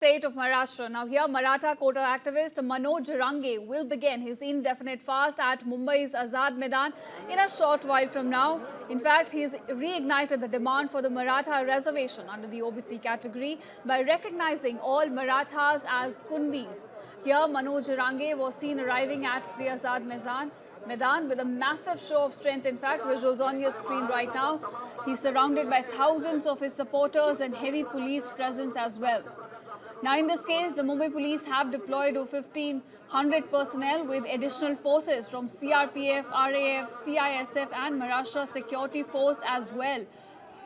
State of Maharashtra. Now here, Maratha quota activist Manoj Range will begin his indefinite fast at Mumbai's Azad Maidan in a short while from now. In fact, he has reignited the demand for the Maratha reservation under the OBC category by recognizing all Marathas as Kunbis. Here, Manoj Range was seen arriving at the Azad Maidan with a massive show of strength. In fact, visuals on your screen right now. He's surrounded by thousands of his supporters and heavy police presence as well. Now, in this case, the Mumbai police have deployed over 1,500 personnel with additional forces from CRPF, RAF, CISF and Maharashtra Security Force as well.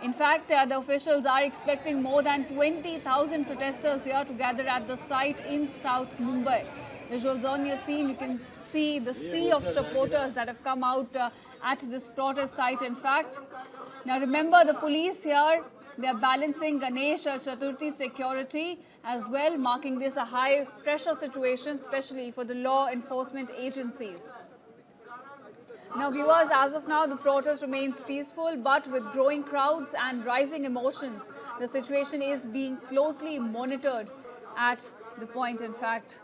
In fact, the officials are expecting more than 20,000 protesters here to gather at the site in South Mumbai. Visuals on your scene, you can see the sea of supporters that have come out at this protest site. In fact, now remember, the police here, they are balancing Ganesh Chaturthi security as well, marking this a high pressure situation, especially for the law enforcement agencies. Now viewers, as of now, the protest remains peaceful, but with growing crowds and rising emotions, the situation is being closely monitored at the point. In fact,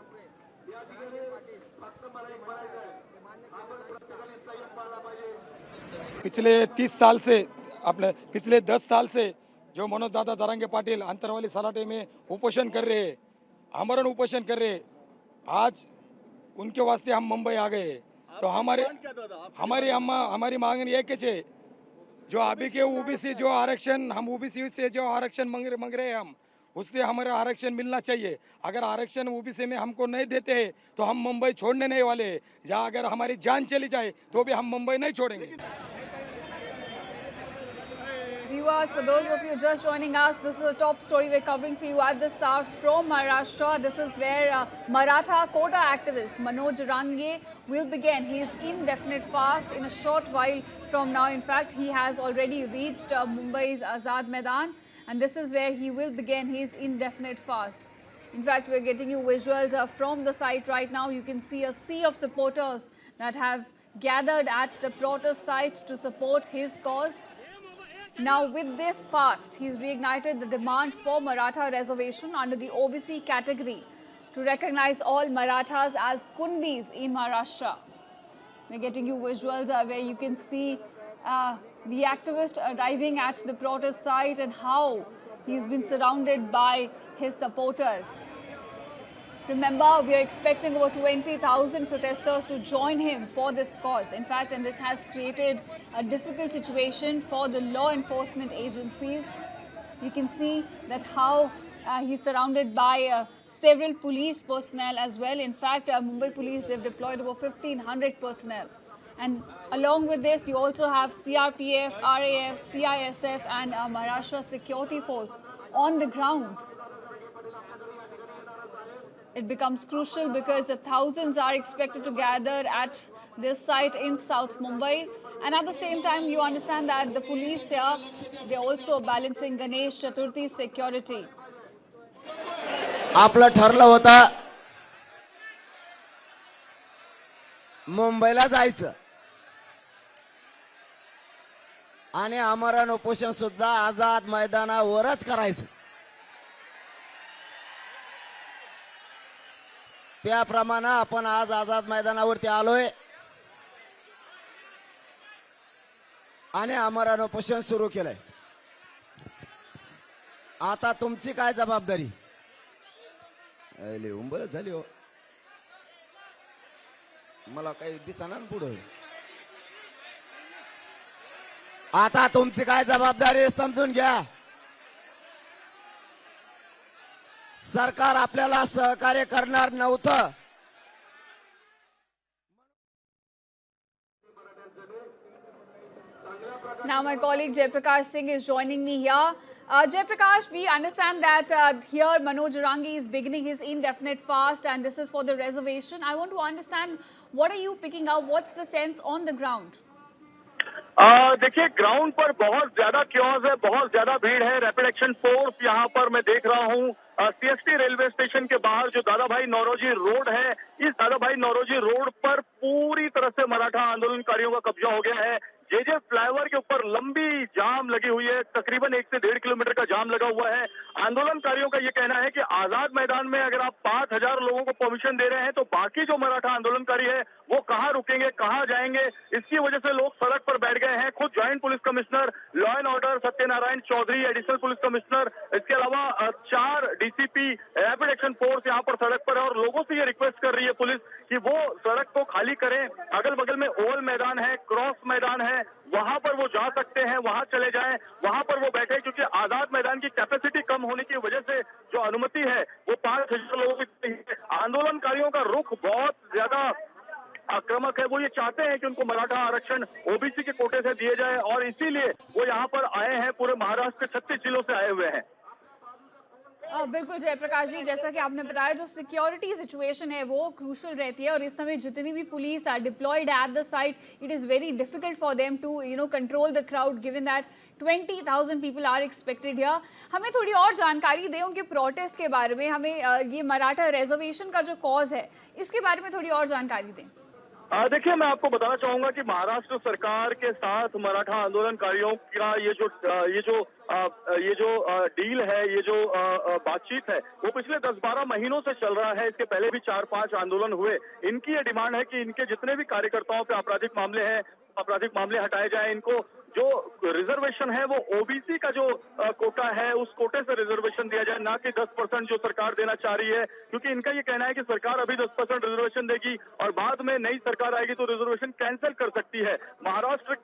पिछले 30 साल से अपने पिछले 10 साल से जो मनोज दादा जरांगे पाटिल अंतरवाली सलाटे में उपोषण कर रहे हैं, आमरण उपोषण कर रहे हैं, आज उनके वास्ते हम मुंबई आ गए। तो हमारी मांग ये कि जो अभी के ओबीसी जो आरक्षण हम ओबीसी से जो आरक्षण मांग रहे हैं, हम उससे हमारा आरक्षण मिलना चाहिए। अगर आरक्षण ओबीसी में हमको नहीं देते हैं तो हम मुंबई छोड़ने नहीं वाले। जहाँ अगर हमारी जान चली जाए तो भी हम मुंबई नहीं छोड़ेंगे। Viewers, for those of you just joining us, this is a top story we're covering for you at this hour from Maharashtra. This is where Maratha quota activist Manoj Range will begin his indefinite fast in a short while from now. In fact, he has already reached Mumbai's Azad Maidan, and this is where he will begin his indefinite fast. In fact, we're getting you visuals from the site right now. You can see a sea of supporters that have gathered at the protest site to support his cause. Now, with this fast, he's reignited the demand for Maratha reservation under the OBC category to recognize all Marathas as Kunbis in Maharashtra. We're getting you visuals where you can see the activist arriving at the protest site and how he's been surrounded by his supporters. Remember, we are expecting over 20,000 protesters to join him for this cause. In fact, and this has created a difficult situation for the law enforcement agencies. You can see that how he's surrounded by several police personnel as well. In fact, Mumbai police, they've deployed over 1,500 personnel. And along with this, you also have CRPF, RAF, CISF and Maharashtra Security Force on the ground. It becomes crucial because the thousands are expected to gather at this site in South Mumbai. And at the same time, you understand that the police here, they're also balancing Ganesh Chaturthi security. आपलं ठरलं होतं मुंबईला जायचं आणि आमरण उपोषण सुद्धा आझाद मैदानावरच करायचं। त्याप्रमाणे आपण आज आझाद मैदानावरती आलोय आणि आमरण उपोषण सुरू केलंय। आता तुमची काय जबाबदारी? उंबरच झाली हो, मला काही दिसणार पुढे। आता तुमची काय जबाबदारी समजून घ्या। सरकार आपल्याला सहकार्य करणार नव्हतं। Now my colleague Jaiprakash Singh is joining me here. Jaiprakash, we understand that here Manoj Range is beginning his indefinite fast and this is for the reservation. I want to understand, what are you picking up? What's the sense on the ground? देखिए, ground पर बहुत ज्यादा chaos है, बहुत ज्यादा भीड़ है। Rapid action force यहाँ पर मैं देख रहा हूँ। सीएसटी रेलवे स्टेशन के बाहर जो दादा भाई नौरोजी रोड है, इस दादा भाई नौरोजी रोड पर पूरी तरह से मराठा आंदोलनकारियों का कब्जा हो गया है। जेजे फ्लाईओवर के ऊपर लंबी जाम लगी हुई है, तकरीबन 1 से 1.5 किलोमीटर का जाम लगा हुआ है। आंदोलनकारियों का ये कहना है कि आजाद मैदान में अगर आप 5,000 लोगों को परमिशन दे रहे हैं तो बाकी जो मराठा आंदोलनकारी है वो कहाँ रुकेंगे, कहाँ जाएंगे, इसकी वजह से लोग सड़क पर बैठ गए हैं। खुद joint police commissioner law and order Satyanarayan Chaudhary, additional police commissioner, इसके अलावा 4 डीसीपी रैपिड एक्शन फोर्स यहाँ पर सड़क पर है और लोगों से ये रिक्वेस्ट कर रही है पुलिस कि वो सड़क को खाली करें। अगल बगल में ओवल मैदान है, क्रॉस मैदान है, वहां पर वो जा सकते हैं, वहां चले जाएं, वहां पर वो बैठे, क्योंकि आजाद मैदान की कैपेसिटी कम होने की वजह से जो अनुमति है वो 5,000 लोगों की है। आंदोलनकारियों का रुख बहुत ज्यादा आक्रामक है। वो ये चाहते हैं कि उनको मराठा आरक्षण ओबीसी के कोटे से दिए जाए और इसीलिए वो यहाँ पर आए हैं। पूरे महाराष्ट्र के 36 जिलों से आए हुए हैं। बिल्कुल जयप्रकाश जी, जैसा कि आपने बताया जो सिक्योरिटी सिचुएशन है वो क्रूशल रहती है और इस समय जितनी भी police are deployed at the site, it is very difficult for them to control the crowd given that 20,000 people are expected here. हमें थोड़ी और जानकारी दें उनके प्रोटेस्ट के बारे में, हमें ये मराठा रिजर्वेशन का जो कॉज है इसके बारे में थोड़ी और जानकारी दें। देखिए, मैं आपको बताना चाहूंगा कि महाराष्ट्र सरकार के साथ मराठा आंदोलनकारियों का ये जो डील है, ये जो बातचीत है, वो पिछले 10-12 महीनों से चल रहा है। इसके पहले भी 4-5 आंदोलन हुए। इनकी ये डिमांड है कि इनके जितने भी कार्यकर्ताओं पे आपराधिक मामले हैं, आपराधिक मामले हटाए जाएं। इनको जो रिजर्वेशन है वो ओबीसी का जो कोटा है उस कोटे से रिजर्वेशन दिया जाए, ना कि 10% जो सरकार देना चाह रही है, क्योंकि इनका ये कहना है कि सरकार अभी 10% रिजर्वेशन देगी और बाद में नई सरकार आएगी तो रिजर्वेशन कैंसिल कर सकती है। महाराष्ट्र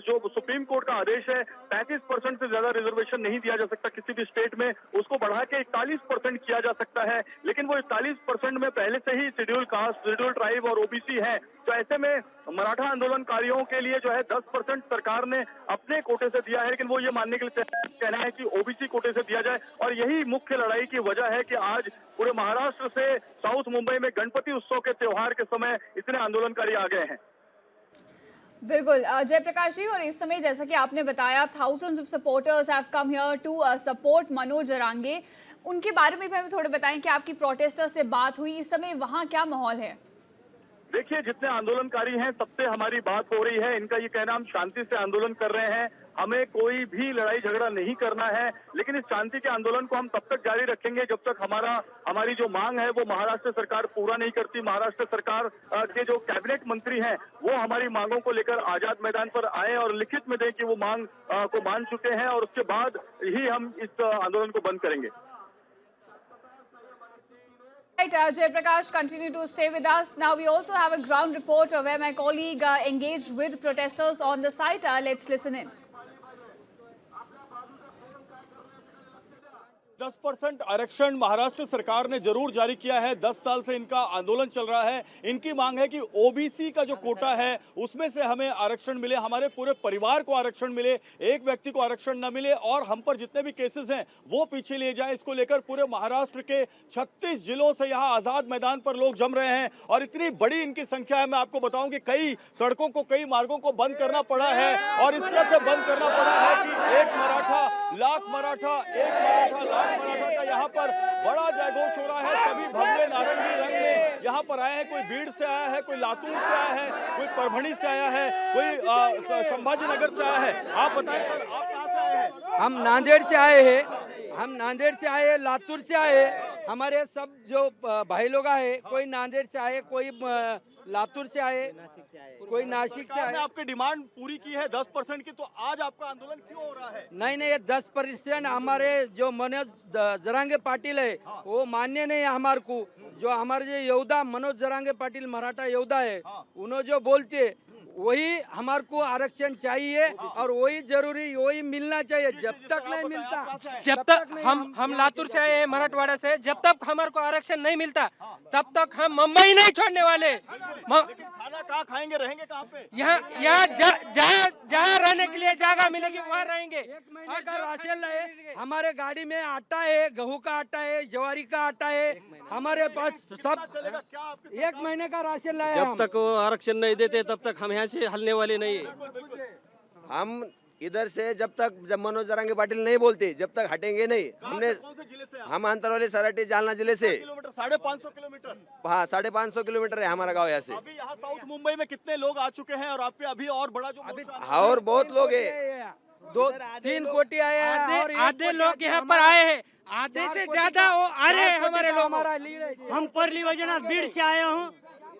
जो सुप्रीम कोर्ट का आदेश है, 35% से ज्यादा रिजर्वेशन नहीं दिया जा सकता किसी भी स्टेट में, उसको बढ़ा के 41% किया जा सकता है। लेकिन वो 41% में पहले से ही शेड्यूल कास्ट, शेड्यूल ट्राइब और ओबीसी है। तो ऐसे में मराठा आंदोलनकारियों के लिए जो है 10% सरकार ने अपने कोटे से दिया है, लेकिन वो ये मानने के लिए कहना है कि ओबीसी कोटे से दिया जाए। और यही मुख्य लड़ाई की वजह है कि आज पूरे महाराष्ट्र से साउथ मुंबई में गणपति उत्सव के त्योहार के समय इतने आंदोलनकारी आ गए हैं। बिल्कुल जयप्रकाश जी, और इस समय जैसा कि आपने बताया thousands of supporters have come here to support Manoj Jarange. उनके बारे में भी हमें थोड़े बताएं कि आपकी प्रोटेस्टर से बात हुई, इस समय वहाँ क्या माहौल है? देखिए, जितने आंदोलनकारी हैं सबसे हमारी बात हो रही है। इनका ये कहना, हम शांति से आंदोलन कर रहे हैं, हमें कोई भी लड़ाई झगड़ा नहीं करना है, लेकिन इस शांति के आंदोलन को हम तब तक जारी रखेंगे जब तक हमारी जो मांग है वो महाराष्ट्र सरकार पूरा नहीं करती। महाराष्ट्र सरकार के जो कैबिनेट मंत्री हैं वो हमारी मांगों को लेकर आजाद मैदान पर आए और लिखित में दें कि वो मांग को मान चुके हैं और उसके बाद ही हम इस आंदोलन को बंद करेंगे। Right, Jayprakash, continue to stay with us. Now we also have a ground report where my colleague engaged with protesters on the site. Let's listen in. 10% आरक्षण महाराष्ट्र सरकार ने जरूर जारी किया है। 10 साल से इनका आंदोलन चल रहा है। इनकी मांग है कि ओबीसी का जो कोटा है उसमें से हमें आरक्षण मिले, हमारे पूरे परिवार को आरक्षण मिले, एक व्यक्ति को आरक्षण न मिले और हम पर जितने भी केसेस हैं वो पीछे लिए जाए। इसको लेकर पूरे महाराष्ट्र के 36 जिलों से यहाँ आजाद मैदान पर लोग जम रहे हैं और इतनी बड़ी इनकी संख्या है। मैं आपको बताऊं कि कई सड़कों को, कई मार्गों को बंद करना पड़ा है और इस तरह से बंद करना पड़ा है कि एक मराठा लाख मराठा, एक मराठा लाख मराठा का यहाँ पर बड़ा जयघोष हो रहा है। सभी भगवे नारंगी रंग में यहाँ पर आए हैं। कोई भीड़ से आया है, कोई लातूर से आया है, कोई परभणी से आया है, कोई संभाजी नगर से आया है। आप बताएं सर, आप कहाँ से आए हैं? हम नांदेड़ से आए हैं, हम नांदेड़ से आए हैं, लातूर से आए हैं। हमारे सब जो भाई लोग आए, कोई नांदेड़ से आए, कोई लातूर से आए, कोई नासिक से आए। आपकी डिमांड पूरी की है 10% की, तो आज आपका आंदोलन क्यों हो रहा है? नहीं, ये 10% हमारे जो मनोज जरांगे पाटिल है वो मान्य नहीं है हमारे को। जो हमारे जो योद्धा मनोज जरांगे पाटिल मराठा योद्धा है, उन्होंने जो बोलते वही हमारे को आरक्षण चाहिए और वही जरूरी, वही मिलना चाहिए। जब तक नहीं मिलता, जब तक हम लातूर से आए हैं, मराठवाड़ा से, जब तक हमारे को आरक्षण नहीं मिलता तब तक हम मुंबई नहीं छोड़ने वाले। खाना कहाँ खाएंगे, रहेंगे कहाँ पे? यहाँ जहाँ रहने के लिए जगह मिलेगी वहाँ रहेंगे। एक महीने का राशन लाए, हमारे गाड़ी में आटा है, गेहूं का आटा है, ज्वारी का आटा है, हमारे पास सब। एक महीने का राशन लाए। जब तक वो आरक्षण नहीं देते तब तक हम यहाँ से हलने वाले नहीं है। हम इधर से जब मनोज जरांगे पाटिल नहीं बोलते जब तक हटेंगे नहीं। हम अंतरवाली सराटी जालना जिले से 550 किलोमीटर। हाँ 550 किलोमीटर है हमारा गांव यहाँ से। अभी यहाँ साउथ मुंबई में कितने लोग आ चुके हैं और आप पे अभी और बड़ा जो मोर्चा और बहुत लोग है, 2-3 कोटी आए हैं और आधे लोग यहाँ पर आए हैं, आधे से ज्यादा वो आ रहे हैं हमारे लोग। हमारा लीड है। हम परली वजनाथ बीड़ से आए हूँ।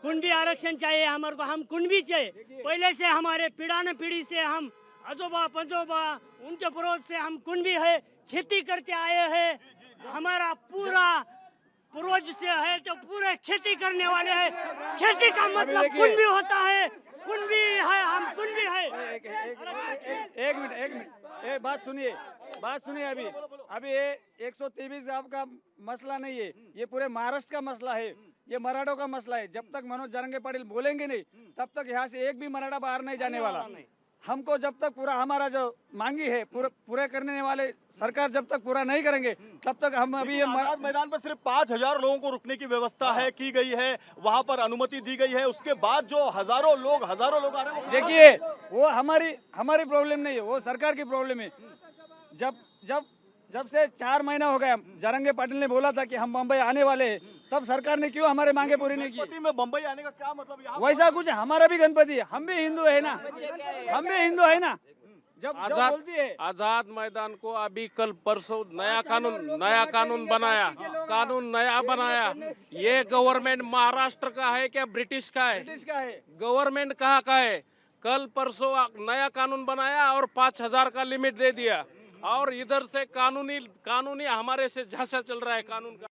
कुंडी आरक्षण चाहिए हमारे को, हम कुंडी चाहिए। पहले से हमारे पीढ़ाने पीढ़ी से हम अजोबा पंजोबा उनके पूर्वज से हम कुंडी है, खेती करके आए हैं। हमारा पूरा पूर्वज से है तो पूरे खेती करने वाले हैं। खेती का मतलब कुंडी होता है, कुंडी है, हम कुंडी है। एक मिनट एक बात सुनिए अभी ये 123 आपका मसला नहीं है, ये पूरे महाराष्ट्र का मसला है, ये मराठों का मसला है। जब तक मनोज जरंगे पाटिल बोलेंगे नहीं तब तक यहाँ से एक भी मराठा बाहर नहीं जाने वाला। हमको जब तक पूरा हमारा जो मांगी है पूरे करने वाले सरकार जब तक पूरा नहीं करेंगे तब तक हम अभी ये आजाद मैदान पर सिर्फ 5000 लोगों को रुकने की व्यवस्था है की गई है, वहां पर अनुमति दी गई है। उसके बाद जो हजारों लोग आ रहे हैं, देखिए वो हमारी प्रॉब्लम नहीं है, वो सरकार की प्रॉब्लम है। जब से 4 महीना हो गया जरंगे पाटिल ने बोला था कि हम मुंबई आने वाले हैं, तब सरकार ने क्यों हमारे मांगे पूरी नहीं की? गणपति में बम्बई आने का क्या मतलब? यहाँ वैसा कुछ हमारा भी गणपति है, हम भी हिंदू है ना, जब बोलती है आजाद मैदान को अभी कल परसों नया कानून बनाया। ये गवर्नमेंट महाराष्ट्र का है क्या ब्रिटिश का है? ब्रिटिश का है। गवर्नमेंट कहाँ का है? कल परसों नया कानून बनाया और 5000 का लिमिट दे दिया और इधर से कानूनी हमारे से झांसा चल रहा है कानून का।